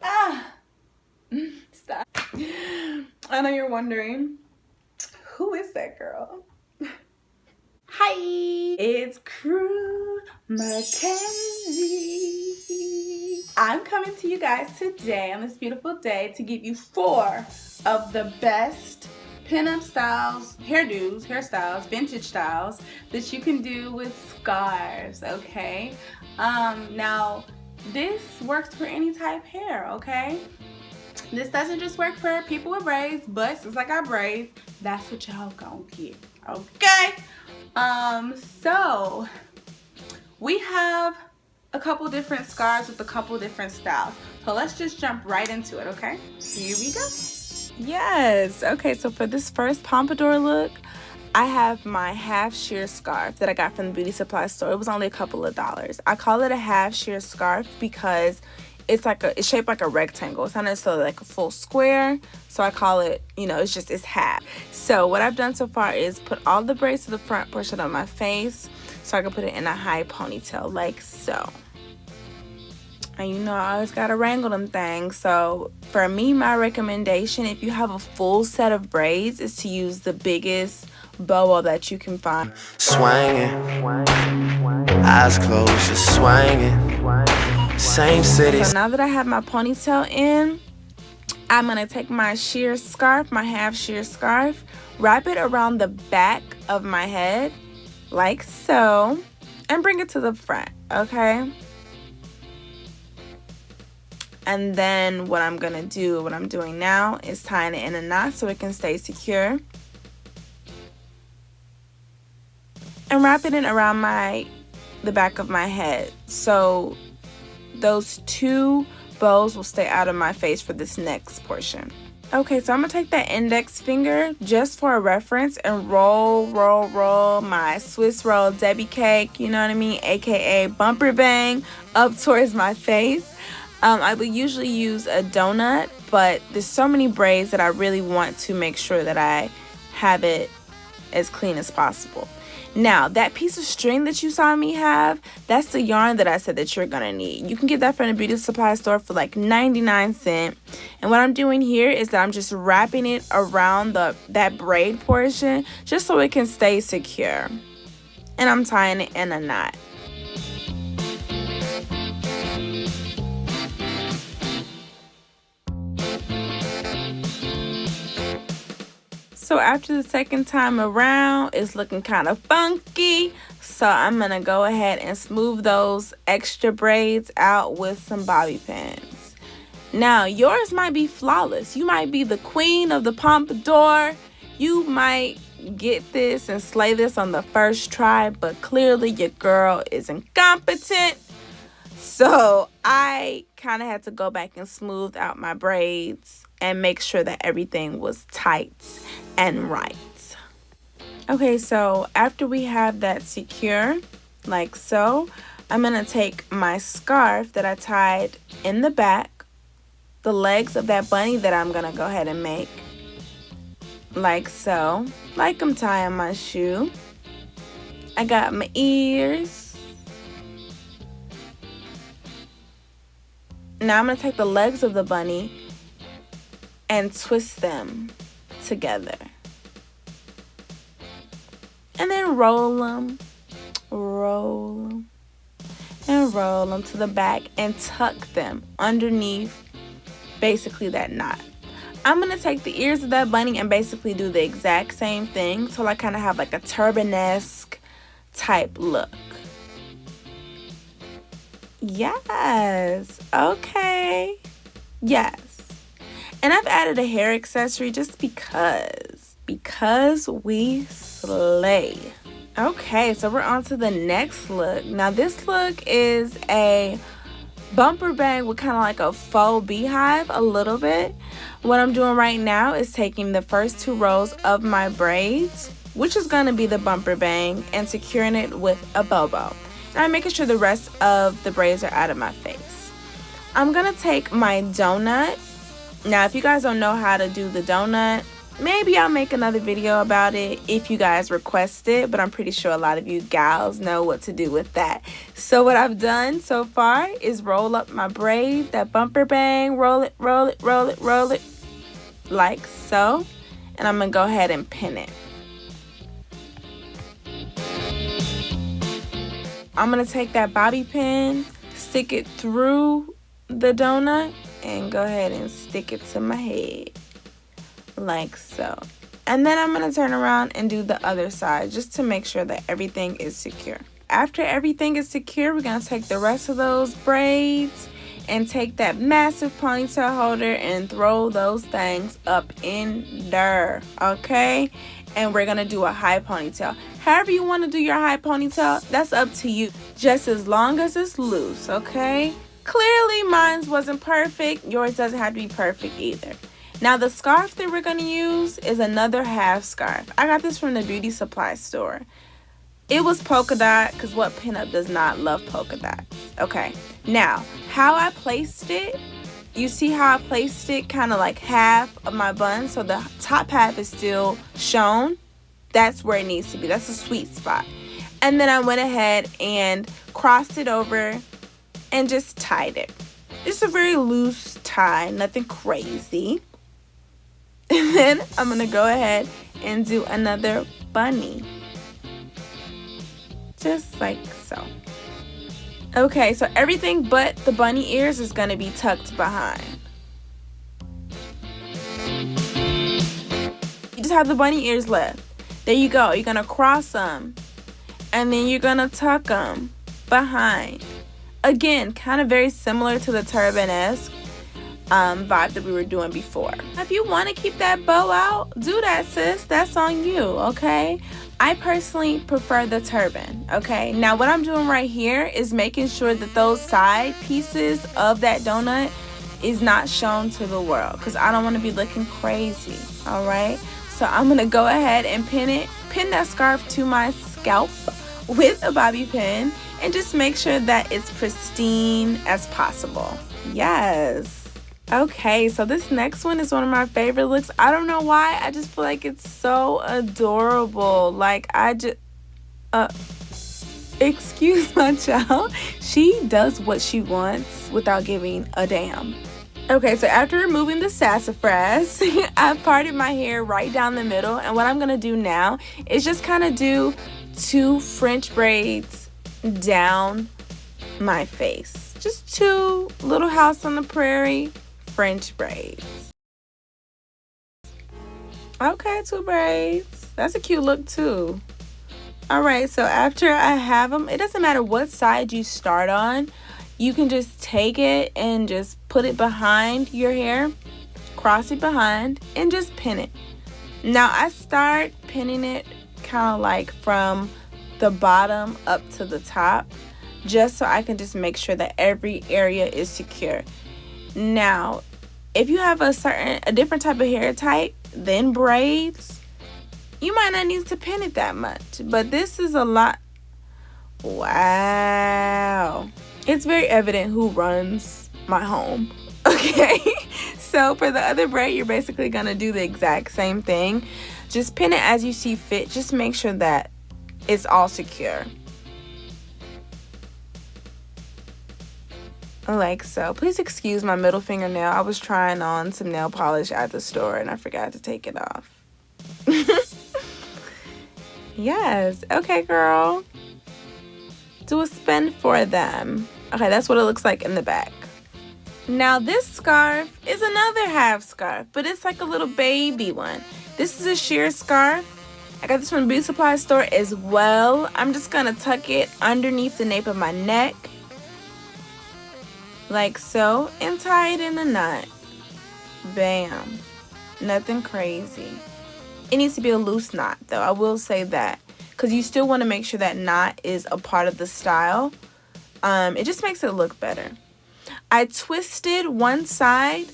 Ah, stop. I know you're wondering, who is that girl? Hi, it's Crew Mackenzie. I'm coming to you guys today on this beautiful day to give you 4 of the best pinup styles, hairstyles, vintage styles that you can do with scarves, okay? Now, this works for any type hair, okay? This doesn't just work for people with braids, but since I got braids, that's what y'all gonna get, okay? So we have a couple different scarves with a couple different styles. So let's just jump right into it, okay? Here we go. Yes, okay, so for this first Pompadour look, I have my half sheer scarf that I got from the beauty supply store. It was only a couple of dollars. I call it a half sheer scarf because it's shaped like a rectangle. It's not necessarily like a full square, so I call it, it's half. So what I've done so far is put all the braids to the front portion of my face so I can put it in a high ponytail like so. And I always gotta wrangle them things. So for me, my recommendation, if you have a full set of braids, is to use the biggest boa that you can find. Swinging, eyes closed, just swinging. Same city. So now that I have my ponytail in, I'm gonna take my sheer scarf, my half sheer scarf, wrap it around the back of my head like so, and bring it to the front, okay? And then what I'm doing now is tying it in a knot so it can stay secure. And wrapping it around the back of my head. So those 2 bows will stay out of my face for this next portion. Okay, so I'm gonna take that index finger just for a reference and roll my Swiss roll Debbie cake, you know what I mean, aka bumper bang, up towards my face. I would usually use a donut, but there's so many braids that I really want to make sure that I have it as clean as possible. Now, that piece of string that you saw me have, that's the yarn that I said that you're gonna need. You can get that from the beauty supply store for like 99 cents. And what I'm doing here is that I'm just wrapping it around that braid portion just so it can stay secure. And I'm tying it in a knot. So after the second time around, it's looking kind of funky. So I'm going to go ahead and smooth those extra braids out with some bobby pins. Now, yours might be flawless. You might be the queen of the Pompadour. You might get this and slay this on the first try, but clearly your girl is incompetent. So I kind of had to go back and smooth out my braids and make sure that everything was tight and right. Okay, so after we have that secure, like so, I'm going to take my scarf that I tied in the back, the legs of that bunny that I'm going to go ahead and make, like so, like I'm tying my shoe. I got my ears. Now I'm going to take the legs of the bunny and twist them together. And then roll them to the back and tuck them underneath basically that knot. I'm going to take the ears of that bunny and basically do the exact same thing. So I kind of have like a turban-esque type look. Yes. Okay. Yes. And I've added a hair accessory just because we slay. Okay, so we're on to the next look. Now this look is a bumper bang with kind of like a faux beehive a little bit. What I'm doing right now is taking the first 2 rows of my braids, which is going to be the bumper bang, and securing it with a bobo. And I'm making sure the rest of the braids are out of my face. I'm going to take my donut. Now, if you guys don't know how to do the donut, Maybe I'll make another video about it if you guys request it, but I'm pretty sure a lot of you gals know what to do with that. So what I've done so far is roll up my braids, that bumper bang, roll it, roll it, roll it, roll it, like so. And I'm gonna go ahead and pin it. I'm gonna take that bobby pin, stick it through the donut, and go ahead and stick it to my head. Like so. And then I'm going to turn around and do the other side just to make sure that everything is secure. After everything is secure, we're going to take the rest of those braids and take that massive ponytail holder and throw those things up in there, okay? And we're going to do a high ponytail. However you want to do your high ponytail, that's up to you. Just as long as it's loose, okay? Clearly mine wasn't perfect. Yours doesn't have to be perfect either. Now the scarf that we're going to use is another half scarf. I got this from the beauty supply store. It was polka dot because what pinup does not love polka dots? Okay, now how I placed it, you see how I placed it kind of like half of my bun, so the top half is still shown. That's where it needs to be. That's a sweet spot. And then I went ahead and crossed it over and just tied it. It's a very loose tie, nothing crazy. And then I'm going to go ahead and do another bunny. Just like so. Okay, so everything but the bunny ears is going to be tucked behind. You just have the bunny ears left. There you go. You're going to cross them. And then you're going to tuck them behind. Again, kind of very similar to the turban-esque vibe that we were doing before. If you want to keep that bow out, do that, sis. That's on you, okay? I personally prefer the turban, okay? Now what I'm doing right here is making sure that those side pieces of that donut is not shown to the world because I don't want to be looking crazy, all right? So I'm going to go ahead and pin that scarf to my scalp with a bobby pin and just make sure that it's pristine as possible. Yes. Okay, so this next one is one of my favorite looks. I don't know why. I just feel like it's so adorable. Like, excuse my child. She does what she wants without giving a damn. Okay, so after removing the sassafras, I've parted my hair right down the middle. And what I'm going to do now is just kind of do 2 French braids down my face. Just 2 Little House on the Prairie French braids. Okay, 2 braids. That's a cute look too. Alright, so after I have them, it doesn't matter what side you start on. You can just take it and just put it behind your hair, cross it behind, and just pin it. Now I start pinning it kind of like from the bottom up to the top, just so I can just make sure that every area is secure. Now, if you have a different type of hair type than braids, you might not need to pin it that much. But this is a lot. Wow. It's very evident who runs my home. Okay. So for the other braid, you're basically going to do the exact same thing. Just pin it as you see fit. Just make sure that it's all secure. Like so. Please excuse my middle fingernail. I was trying on some nail polish at the store and I forgot to take it off. Yes. Okay, girl. Do a spin for them. Okay, that's what it looks like in the back. Now this scarf is another half scarf, but it's like a little baby one. This is a sheer scarf. I got this from the beauty supply store as well. I'm just going to tuck it underneath the nape of my neck. Like so, and tie it in a knot. Bam. Nothing crazy. It needs to be a loose knot though, I will say that, because you still want to make sure that knot is a part of the style. It just makes it look better. I twisted one side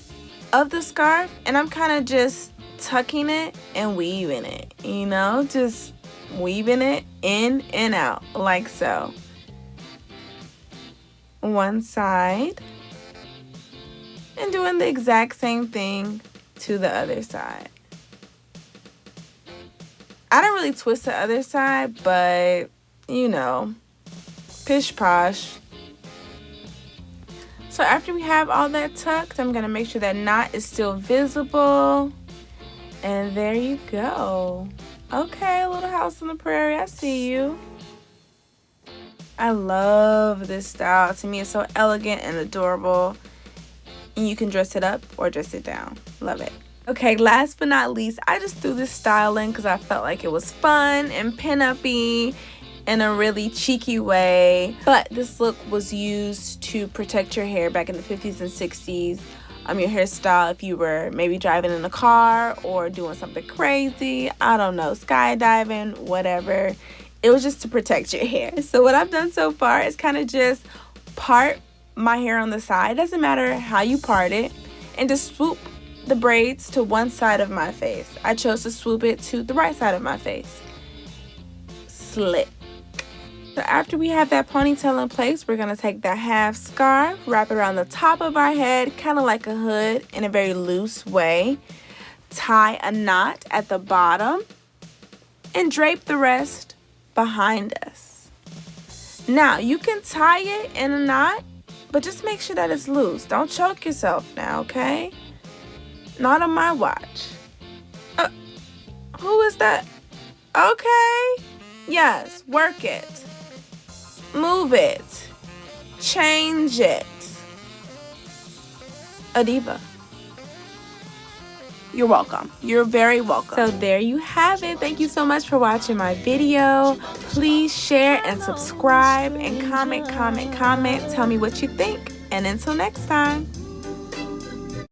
of the scarf and I'm kind of just tucking it and weaving it, you know, just weaving it in and out like so. One side and doing the exact same thing to the other side. I don't really twist the other side, but you know, pish posh. So after we have all that tucked, I'm gonna make sure that knot is still visible. And there you go. Okay, Little House on the Prairie, I see you. I love this style. To me, it's so elegant and adorable. And you can dress it up or dress it down. Love it. Okay, last but not least, I just threw this style in because I felt like it was fun and pin-up-y in a really cheeky way. But this look was used to protect your hair back in the 50s and 60s. Your hairstyle if you were maybe driving in a car or doing something crazy. I don't know, skydiving, whatever. It was just to protect your hair. So what I've done so far is kind of just part my hair on the side. It doesn't matter how you part it. And just swoop the braids to one side of my face. I chose to swoop it to the right side of my face. Slick. So after we have that ponytail in place, we're going to take that half scarf, wrap it around the top of our head, kind of like a hood in a very loose way. Tie a knot at the bottom and drape the rest behind us. Now, you can tie it in a knot, but just make sure that it's loose. Don't choke yourself now, okay? Not on my watch. Who is that? Okay. Yes, work it. Move it. Change it. A diva. You're welcome. You're very welcome. So there you have it. Thank you so much for watching my video. Please share and subscribe and comment. Tell me what you think. And until next time.